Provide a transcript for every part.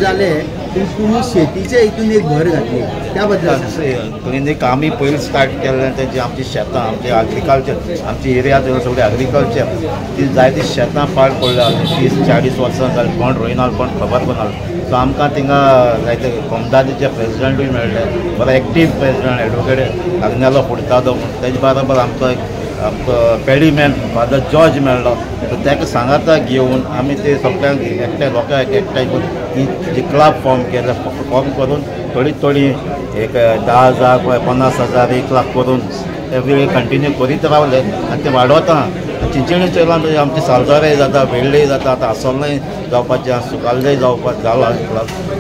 जाले पूण तुम्ही शेतीच्या हितून एक भर घातली त्या बद्दल क्लिनीक आम्ही पयलीं स्टार्ट केल्लें तें जी आमची शेतां आमचे एग्रीकल्चर आमची एरिया सगळें एग्रीकल्चर ती जायती शेतां पाड पडल्या 30-40 वर्सां जालीं कोण रोयना कोण खबर कोण सो आमकां थिंगा जायते कोमदादीचे प्रेसिडेंटूय मेळ्ळे बरो एक्टीव प्रेसिडेंट एडवोकेट अग्नेलो फुडतालो तेजे बरोबर आमचो पेडीमॅन फादर जॉर्ज मेळ्ळो सो ताका सांगाता घेवन आमी ते सगळ्यांक एकट्या लोकांक एकठांय करून जी क्लब फॉर्म केले फॉर्म करून थोडी एक 10,000 50,000 1 लाख करून एवरी कंटिन्यू करीत रावले आनी ते वाडवता चिंचणी चेला आमचे सालदारय जाता वेळ्ळेय जाता आतां आसोलय जावपाचें सुकाल्लेय जावपाक जाला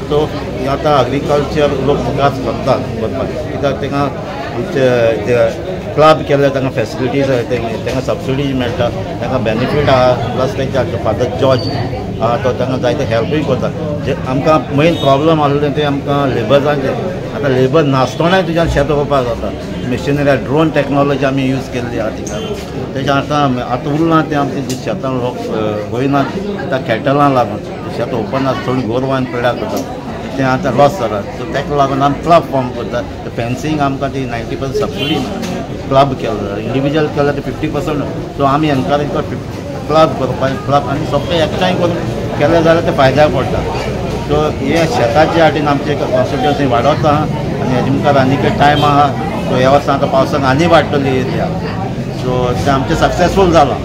सो आतां एग्रीकल्चर लोक मुखार करतात करपाक कित्याक तांकां क्लब केले तांकां फेसिलिटीज तांकां सबसिडीज मेळटा तांकां बेनिफीट आहा प्लस तेंचे फादर जॉर्ज आहा तो तांकां जायते हेल्पूय करता जे आमकां मेन प्रॉब्लम आसलें तें आमकां लेबरांचें आतां लेबर नासतोनाय तुज्यान शेत रोवपाक जाता मिशिनरी ड्रोन टॅक्नोलॉजी आमी यूज केल्ली आहा तिका तेच्या आतां उरलां तें आमचे शेतान लोक रोयनात आतां कॅटलां लागून शेत ओपन आसा थोडी गोरवान पिड्यार करतात तें आतां लॉस जाला सो ताका लागून आमी क्लब फॉर्म करतात फेन्सिंग आमकां ती 90% सबसिडी क्लब केलो इंडिविज्युअल केल्यार ते 50% सो आमी एनकरेज करता क्लब करपाक क्लब आनी सगळें एकठांय करून केलें जाल्यार ते फायद्याक पडटा सो हे शेताच्या वाटेन आमचे कॉन्स्टिट्युएन्सी वाडवता आनी हेजे मुखार आनीक टायम आहा सो ह्या वर्सा आतां पावसान आनी वाडटली एरिया सो ते आमचें सक्सेसफूल जालां